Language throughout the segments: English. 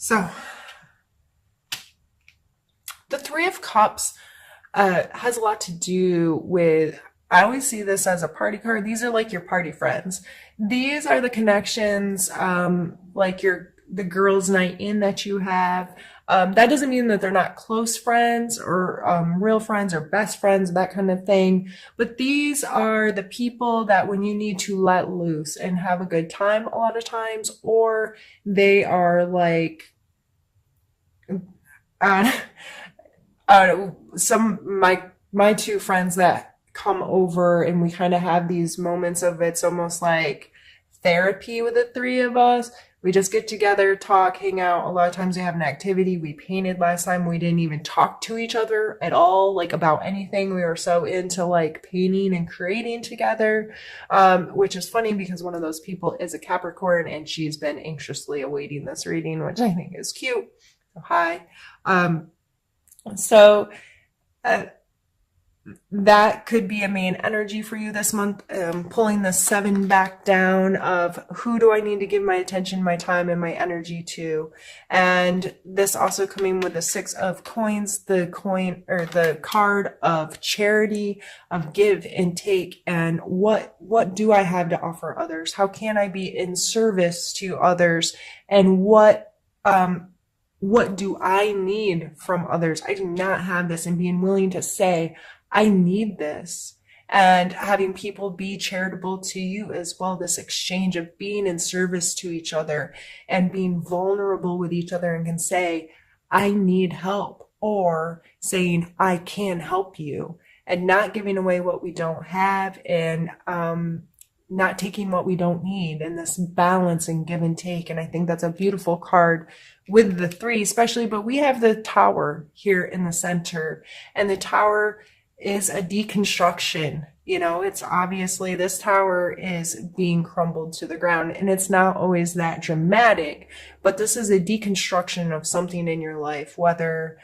So the Three of Cups has a lot to do with, I always see this as a party card. These are like your party friends. These are the connections, like the girls' night in that you have. That doesn't mean that they're not close friends or real friends or best friends, that kind of thing. But these are the people that when you need to let loose and have a good time a lot of times, or they are like, uh, some my two friends that come over and we kind of have these moments of it's almost like therapy with the three of us. We just get together, talk, hang out. A lot of times we have an activity. We painted last time. We didn't even talk to each other at all, like about anything. We were so into like painting and creating together, which is funny because one of those people is a Capricorn and she's been anxiously awaiting this reading, which I think is cute. So hi. So uh, that could be a main energy for you this month. Pulling the seven back down of who do I need to give my attention, my time, and my energy to. And this also coming with the Six of Coins, the coin or the card of charity, of give and take. And what do I have to offer others? How can I be in service to others? And what do I need from others? I do not have this, and being willing to say, I need this. And having people be charitable to you as well, this exchange of being in service to each other and being vulnerable with each other and can say, I need help, or saying, I can help you, and not giving away what we don't have, and not taking what we don't need, and this balance and give and take. And I think that's a beautiful card with the three, especially. But we have the Tower here in the center, and the Tower is a deconstruction. You know, it's obviously this tower is being crumbled to the ground, and it's not always that dramatic, but this is a deconstruction of something in your life, whether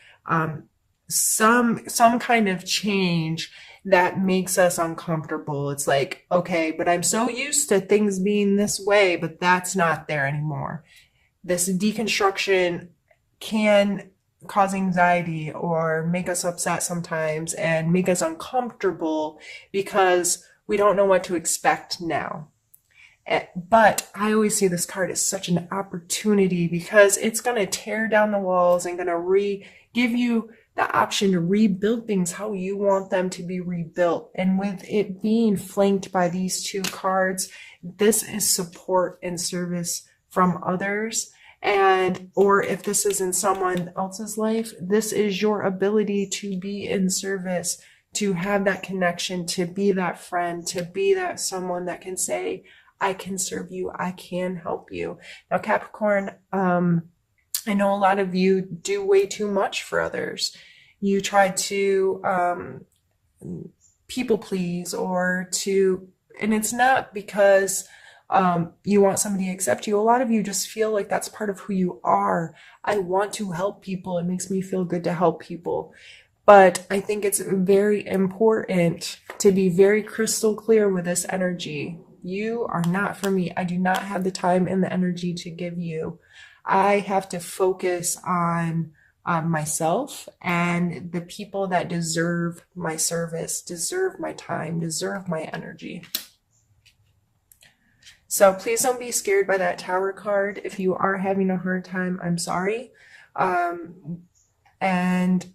some kind of change that makes us uncomfortable. It's like, okay, but I'm so used to things being this way, but that's not there anymore. This deconstruction can cause anxiety or make us upset sometimes and make us uncomfortable because we don't know what to expect now. But I always see this card as such an opportunity because it's going to tear down the walls and going to give you the option to rebuild things how you want them to be rebuilt. And with it being flanked by these two cards, this is support and service from others. And, or if this is in someone else's life, this is your ability to be in service, to have that connection, to be that friend, to be that someone that can say, I can serve you, I can help you. Now, Capricorn, I know a lot of you do way too much for others. You try to people please, and it's not because you want somebody to accept you. A lot of you just feel like that's part of who you are. I want to help people. It makes me feel good to help people. But I think it's very important to be very crystal clear with this energy. You are not for me. I do not have the time and the energy to give you. I have to focus on myself and the people that deserve my service, deserve my time, deserve my energy. So please don't be scared by that Tower card. If you are having a hard time, I'm sorry. And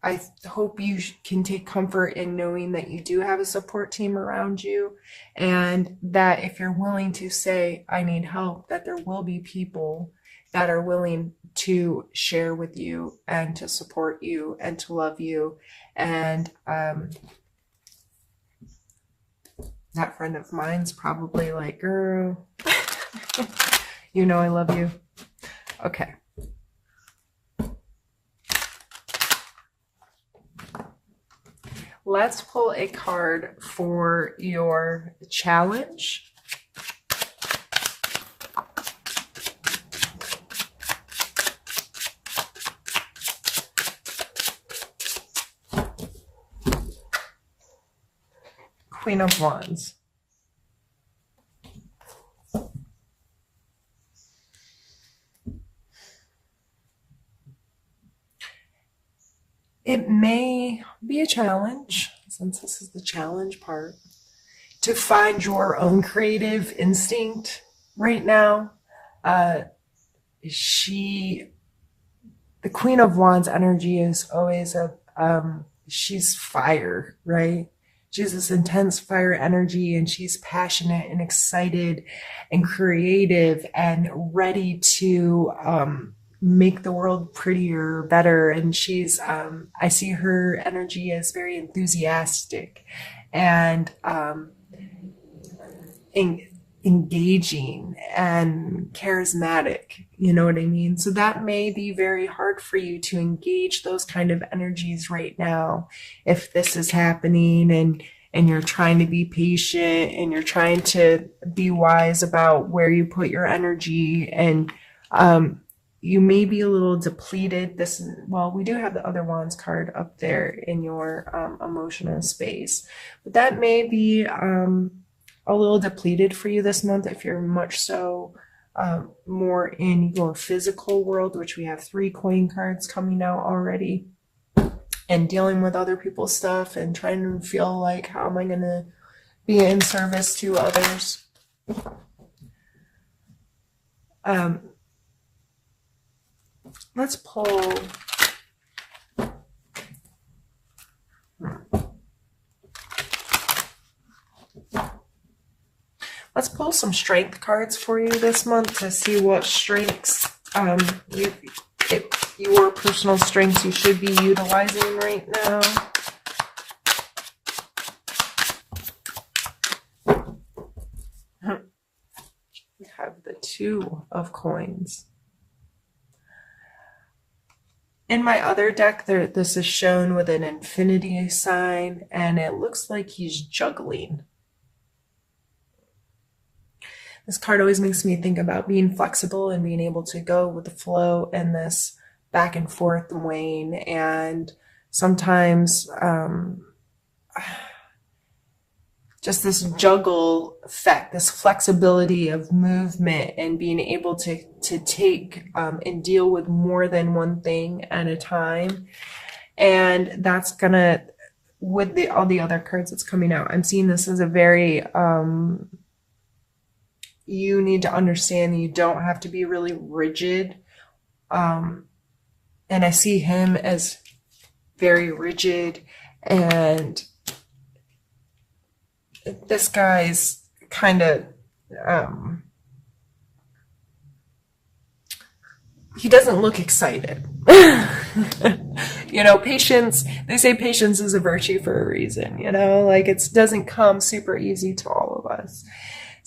I hope you can take comfort in knowing that you do have a support team around you, and that if you're willing to say, I need help, that there will be people that are willing to share with you and to support you and to love you. And that friend of mine's probably like, girl, you know I love you. Okay. Let's pull a card for your challenge. Queen of Wands. it may be a challenge, since this is the challenge part, to find your own creative instinct right now. Uh, the Queen of Wands energy is always she's fire, right? She's this intense fire energy, and she's passionate and excited and creative and ready to make the world prettier, better. And I see her energy as very enthusiastic and engaging and charismatic. You know what I mean? So that may be very hard for you to engage those kind of energies right now if this is happening, and you're trying to be patient and you're trying to be wise about where you put your energy, and you may be a little depleted. Well, we do have the other wands card up there in your emotional space, but that may be a little depleted for you this month if you're much so more in your physical world, which we have 3 coin cards coming out already, and dealing with other people's stuff and trying to feel like, how am I going to be in service to others? Let's pull. Let's pull some strength cards for you this month to see what strengths, your personal strengths you should be utilizing right now. We have the 2 of coins. In my other deck, this is shown with an infinity sign, and it looks like he's juggling. This card always makes me think about being flexible and being able to go with the flow in this back and forth wane. And sometimes just this juggle effect, this flexibility of movement and being able to take and deal with more than one thing at a time. And that's gonna, with all the other cards that's coming out, I'm seeing this as a very you need to understand that you don't have to be really rigid. And I see him as very rigid, and this guy's kind of, he doesn't look excited. You know, patience, they say patience is a virtue for a reason, you know, like it doesn't come super easy to all of us.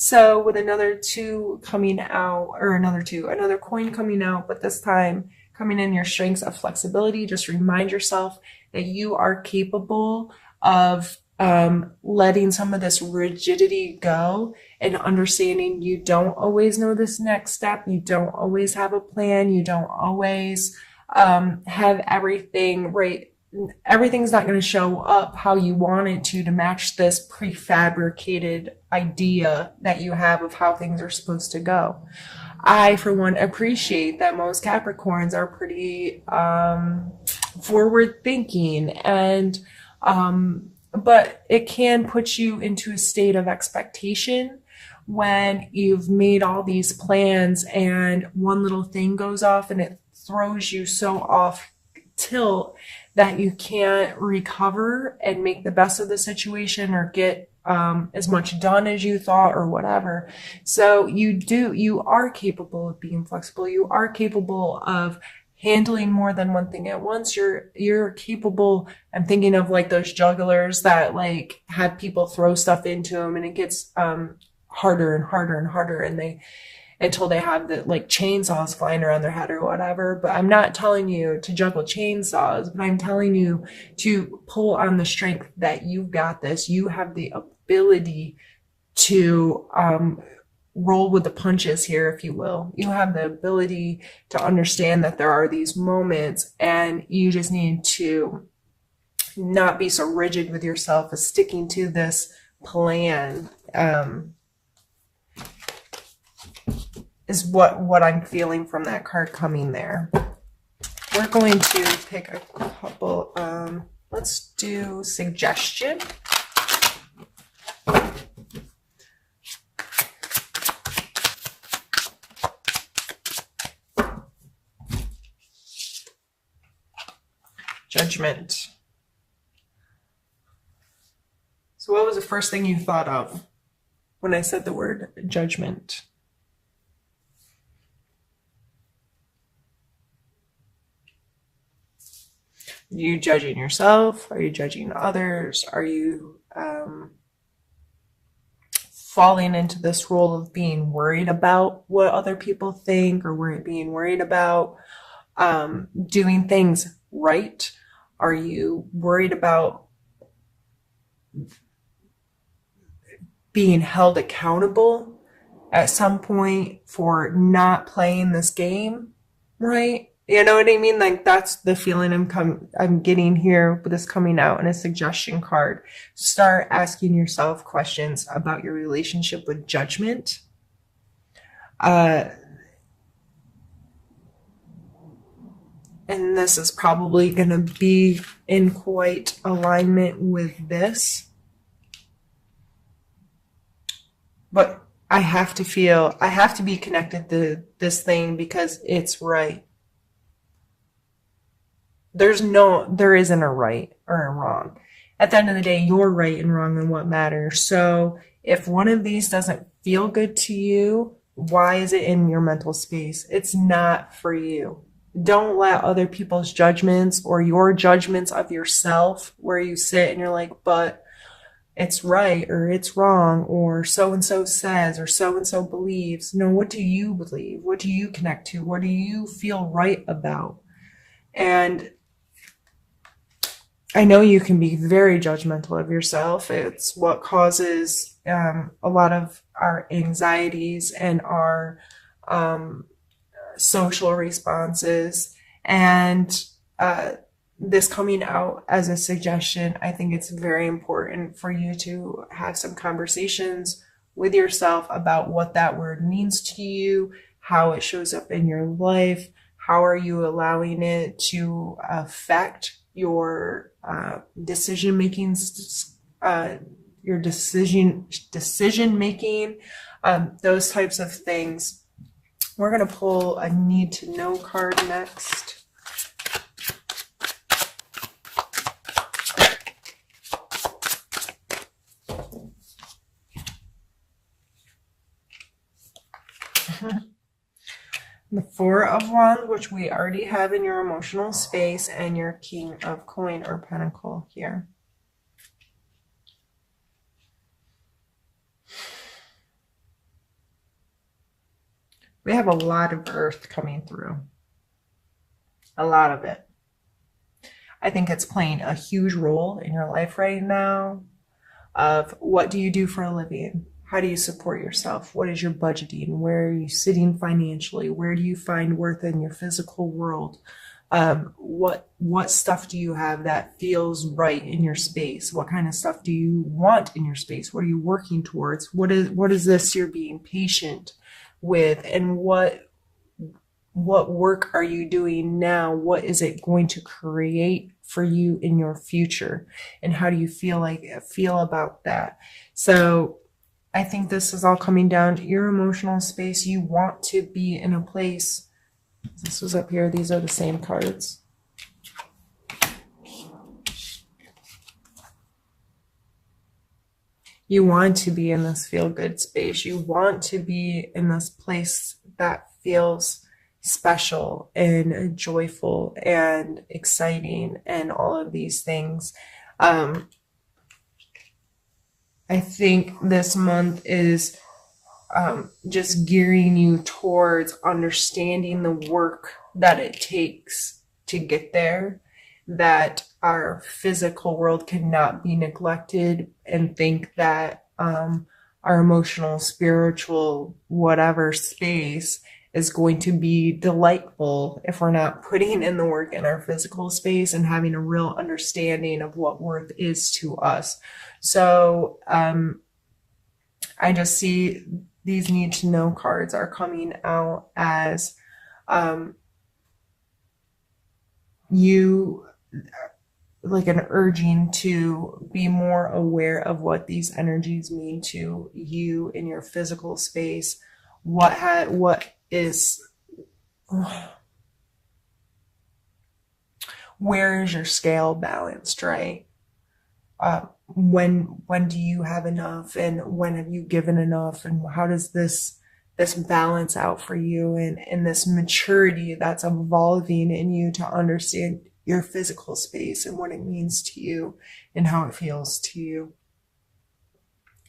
So with another 2 coming out, or another coin coming out, but this time coming in your strengths of flexibility, just remind yourself that you are capable of letting some of this rigidity go and understanding you don't always know this next step. You don't always have a plan. You don't always have everything right. Everything's not going to show up how you want it to match this prefabricated idea that you have of how things are supposed to go. I, for one, appreciate that most Capricorns are pretty forward thinking, and but it can put you into a state of expectation when you've made all these plans and one little thing goes off and it throws you so off tilt that you can't recover and make the best of the situation or get as much done as you thought or whatever. So you are capable of being flexible. You are capable of handling more than one thing at once. You're capable. I'm thinking of like those jugglers that like have people throw stuff into them and it gets harder and harder and harder, and until they have the like chainsaws flying around their head or whatever. But I'm not telling you to juggle chainsaws, but I'm telling you to pull on the strength that you've got this. You have the ability to roll with the punches here, if you will. You have the ability to understand that there are these moments, and you just need to not be so rigid with yourself as sticking to this plan. Is what I'm feeling from that card coming there. we're going to pick a couple, let's do suggestion. Judgment. So what was the first thing you thought of when I said the word judgment? Are you judging yourself? Are you judging others? Are you falling into this role of being worried about what other people think, or being worried about doing things right? Are you worried about being held accountable at some point for not playing this game right? You know what I mean? Like, that's the feeling I'm getting here with this coming out in a suggestion card. Start asking yourself questions about your relationship with judgment. And this is probably going to be in quite alignment with this. But I have to be connected to this thing because it's right. There isn't a right or a wrong. At the end of the day, you're right and wrong and what matters. So if one of these doesn't feel good to you, why is it in your mental space? It's not for you. Don't let other people's judgments or your judgments of yourself, where you sit and you're like, but it's right or it's wrong, or so-and-so says, or so-and-so believes. No, what do you believe? What do you connect to? What do you feel right about? And I know you can be very judgmental of yourself. It's what causes a lot of our anxieties and our social responses. And this coming out as a suggestion, I think it's very important for you to have some conversations with yourself about what that word means to you, how it shows up in your life, how are you allowing it to affect your decision making, your decision making, those types of things. We're going to pull a need to know card next. The Four of Wands, which we already have in your emotional space, and your King of Coin or Pentacle here. We have a lot of Earth coming through. A lot of it. I think it's playing a huge role in your life right now of what do you do for a living? How do you support yourself? What is your budgeting? Where are you sitting financially? Where do you find worth in your physical world? What stuff do you have that feels right in your space? What kind of stuff do you want in your space? What are you working towards? What is this you're being patient with? And what work are you doing now? What is it going to create for you in your future? And how do you feel about that? So I think this is all coming down to your emotional space. You want to be in a place. This was up here. These are the same cards. You want to be in this feel-good space. You want to be in this place that feels special and joyful and exciting and all of these things. I think this month is just gearing you towards understanding the work that it takes to get there, that our physical world cannot be neglected, and think that our emotional, spiritual, whatever space is going to be delightful if we're not putting in the work in our physical space and having a real understanding of what worth is to us. So I just see these need to know cards are coming out as you, like an urging to be more aware of what these energies mean to you in your physical space. What is, where is your scale balanced, right? When do you have enough, and when have you given enough, and how does this balance out for you, and this maturity that's evolving in you to understand your physical space and what it means to you and how it feels to you.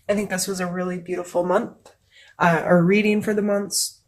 I think this was a really beautiful month, or reading for the months.